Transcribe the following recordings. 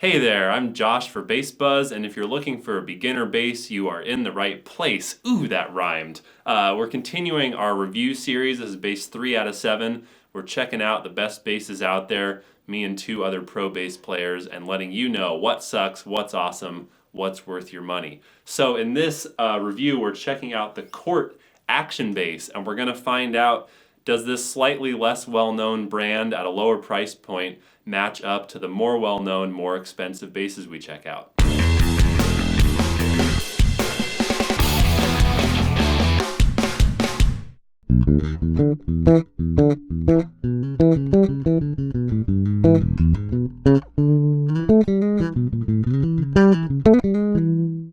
Hey there, I'm Josh for Bass Buzz, and if you're looking for a beginner bass, you are in the right place. Ooh, that rhymed. We're continuing our review series. This is bass 3 out of 7. We're checking out the best basses out there, me and 2 other pro bass players, and letting you know what sucks, what's awesome, what's worth your money. So in this review, we're checking out the Cort Action bass, and we're going to find out, does this slightly less well-known brand at a lower price point match up to the more well-known, more expensive basses we check out?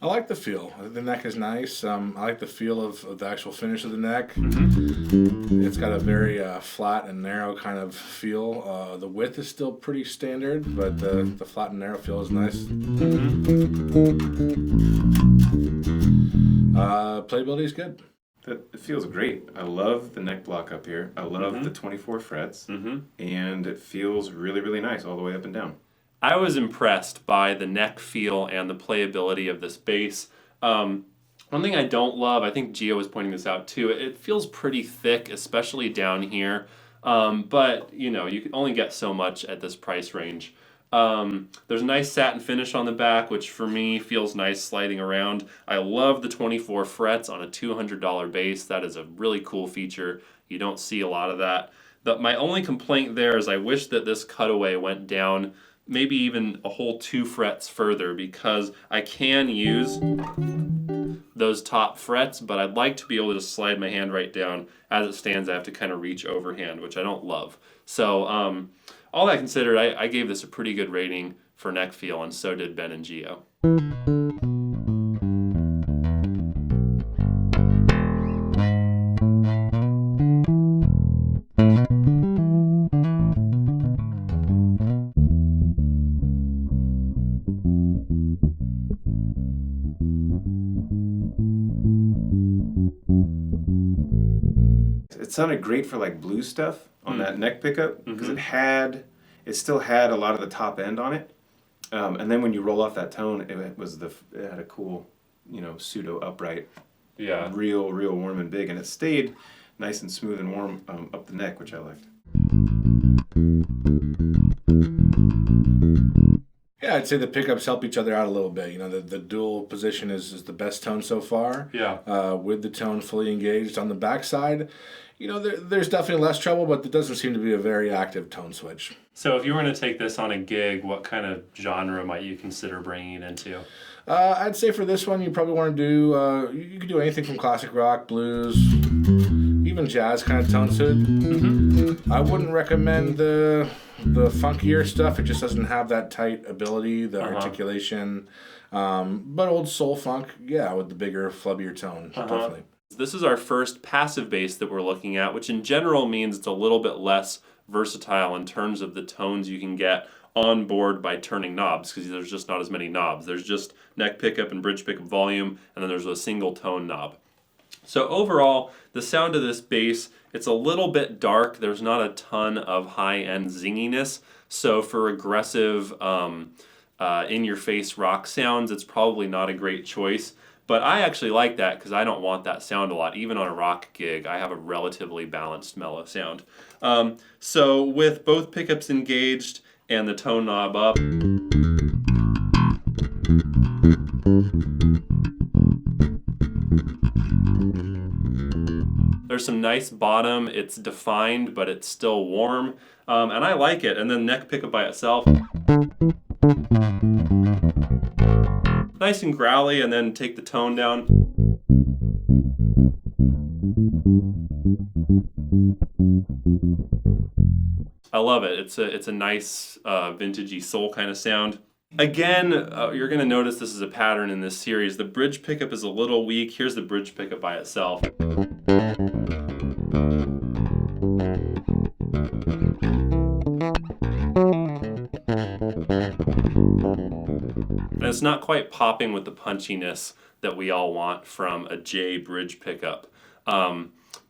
I like the feel. The neck is nice. I like the feel of the actual finish of the neck. It's got a very flat and narrow kind of feel. The width is still pretty standard, but the flat and narrow feel is nice. Playability is good. It feels great. I love the neck block up here. I love the 24 frets, and it feels really, really nice all the way up and down. I was impressed by the neck feel and the playability of this bass. One thing I don't love, I think Gio was pointing this out too, it feels pretty thick, especially down here. But, you know, you can only get so much at this price range. There's a nice satin finish on the back, which for me feels nice sliding around. I love the 24 frets on a $200 bass. That is a really cool feature. You don't see a lot of that. My only complaint there is I wish that this cutaway went down maybe even a whole 2 frets further, because I can use those top frets, but I'd like to be able to just slide my hand right down. As it stands, I have to kind of reach overhand, which I don't love. So all that considered, I gave this a pretty good rating for neck feel, and so did Ben and Gio. It sounded great for like blues stuff on that neck pickup, because it still had a lot of the top end on it. And then when you roll off that tone, it had a cool, pseudo upright, real warm and big, and it stayed nice and smooth and warm up the neck, which I liked. Yeah, I'd say the pickups help each other out a little bit. You know, the dual position is the best tone so far. Yeah. With the tone fully engaged on the backside, there's definitely less trouble, but there doesn't seem to be a very active tone switch. So if you were going to take this on a gig, what kind of genre might you consider bringing it into? I'd say for this one, you probably want to do, you could do anything from classic rock, blues, even jazz kind of tone suit. I wouldn't recommend the funkier stuff. It just doesn't have that tight ability, the articulation. But old soul funk, yeah, with the bigger, flubbier tone, definitely. This is our first passive bass that we're looking at, which in general means it's a little bit less versatile in terms of the tones you can get on board by turning knobs, because there's just not as many knobs. There's just neck pickup and bridge pickup volume, and then there's a single tone knob. So overall, the sound of this bass, it's a little bit dark. There's not a ton of high-end zinginess. So for aggressive, in-your-face rock sounds, it's probably not a great choice. But I actually like that because I don't want that sound a lot. Even on a rock gig, I have a relatively balanced, mellow sound. So with both pickups engaged and the tone knob up, there's some nice bottom. It's defined, but it's still warm. And I like it. And then neck pickup by itself, nice and growly, and then take the tone down. I love it. It's a nice vintagey soul kind of sound. Again, you're going to notice this is a pattern in this series. The bridge pickup is a little weak. Here's the bridge pickup by itself. And it's not quite popping with the punchiness that we all want from a J bridge pickup.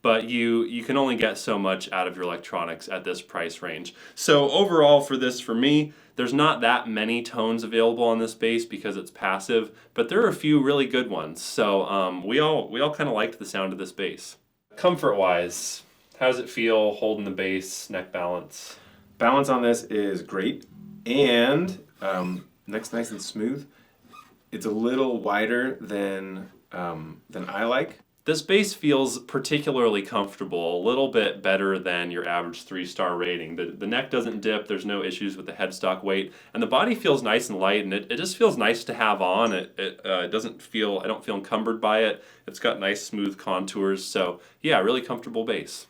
but you can only get so much out of your electronics at this price range. So overall for me, there's not that many tones available on this bass because it's passive, but there are a few really good ones. So we all kind of liked the sound of this bass. Comfort-wise, how does it feel holding the bass, neck balance? Balance on this is great, and neck's nice and smooth. It's a little wider than I like. This bass feels particularly comfortable, a little bit better than your average 3-star rating. The neck doesn't dip, there's no issues with the headstock weight, and the body feels nice and light, and it just feels nice to have on. It doesn't feel, I don't feel encumbered by it. It's got nice smooth contours, so yeah, really comfortable bass.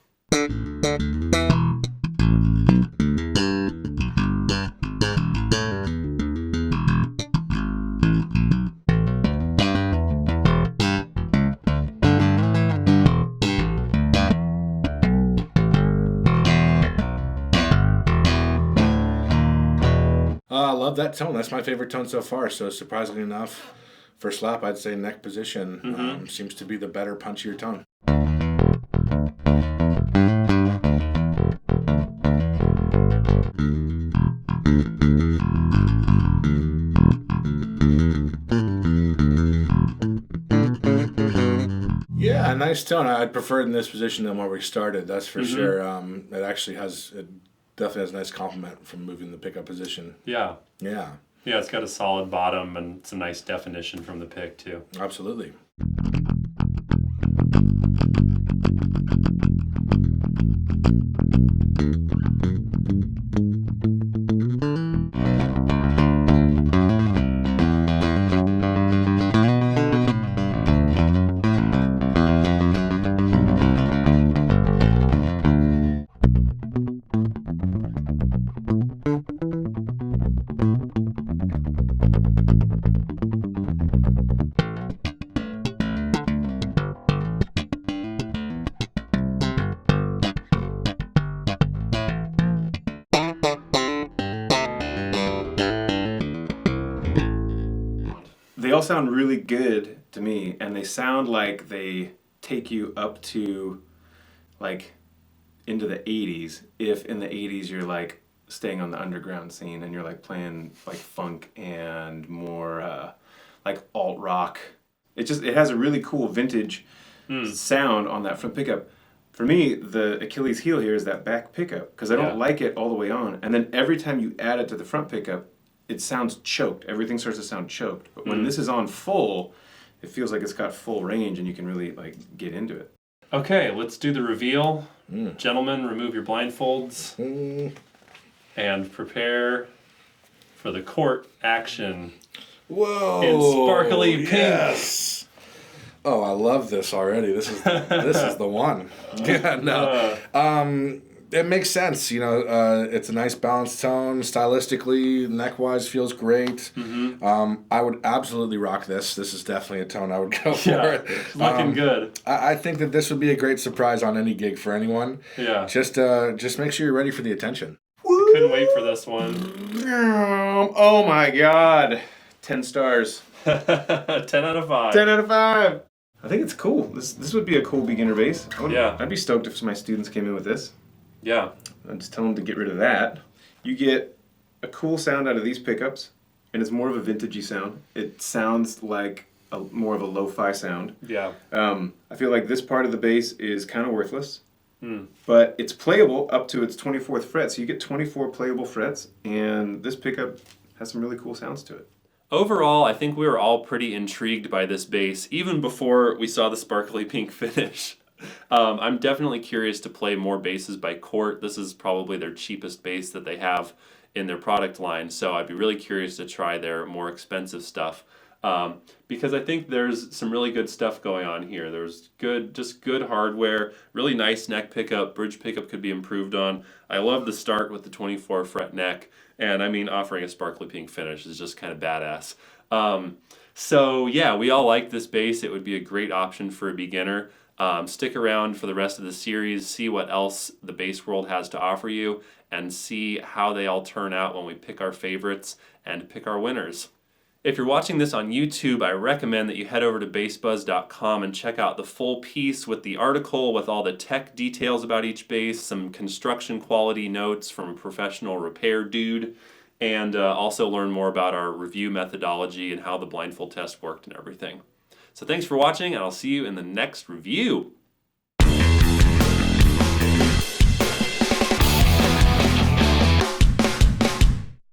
I love that tone. That's my favorite tone so far. So surprisingly enough, for slap, I'd say neck position seems to be the better, punchier tone. Yeah, a nice tone. I'd prefer it in this position than where we started. That's for sure. It actually definitely has a nice complement from moving the pickup position. Yeah. Yeah. Yeah, it's got a solid bottom and some nice definition from the pick too. Absolutely. They all sound really good to me, and they sound like they take you up to like into the 80s, if in the 80s you're like staying on the underground scene and you're like playing like funk and more like alt rock. It has a really cool vintage sound on that front pickup. For me, the Achilles heel here is that back pickup, because I don't like it all the way on, and then every time you add it to the front pickup, it sounds choked. Everything starts to sound choked. But when this is on full, it feels like it's got full range and you can really like get into it. Okay, let's do the reveal. Gentlemen, remove your blindfolds and prepare for the Cort Action. Whoa! In sparkly pink. Yes. Oh, I love this already. This is the one. Yeah, no. It makes sense, it's a nice balanced tone, stylistically, neck-wise feels great. I would absolutely rock this. This is definitely a tone I would go for. Yeah, looking good. I think that this would be a great surprise on any gig for anyone. Yeah. Just make sure you're ready for the attention. Couldn't wait for this one. Oh my god. 10 stars. 10 out of 5. 10 out of 5. I think it's cool. This would be a cool beginner bass. I'd be stoked if my students came in with this. Yeah. I'd just tell them to get rid of that. You get a cool sound out of these pickups, and it's more of a vintagey sound. It sounds like more of a lo-fi sound. Yeah. I feel like this part of the bass is kind of worthless, but it's playable up to its 24th fret. So you get 24 playable frets, and this pickup has some really cool sounds to it. Overall, I think we were all pretty intrigued by this bass, even before we saw the sparkly pink finish. I'm definitely curious to play more basses by Cort. This is probably their cheapest bass that they have in their product line, so I'd be really curious to try their more expensive stuff. Because I think there's some really good stuff going on here. There's good hardware, really nice neck pickup, bridge pickup could be improved on. I love the start with the 24 fret neck, and I mean offering a sparkly pink finish is just kind of badass. So yeah, we all like this bass. It would be a great option for a beginner. Stick around for the rest of the series, see what else the bass world has to offer you, and see how they all turn out when we pick our favorites and pick our winners. If you're watching this on YouTube, I recommend that you head over to bassbuzz.com and check out the full piece with the article with all the tech details about each bass, some construction quality notes from a professional repair dude, and also learn more about our review methodology and how the blindfold test worked and everything. So thanks for watching, and I'll see you in the next review.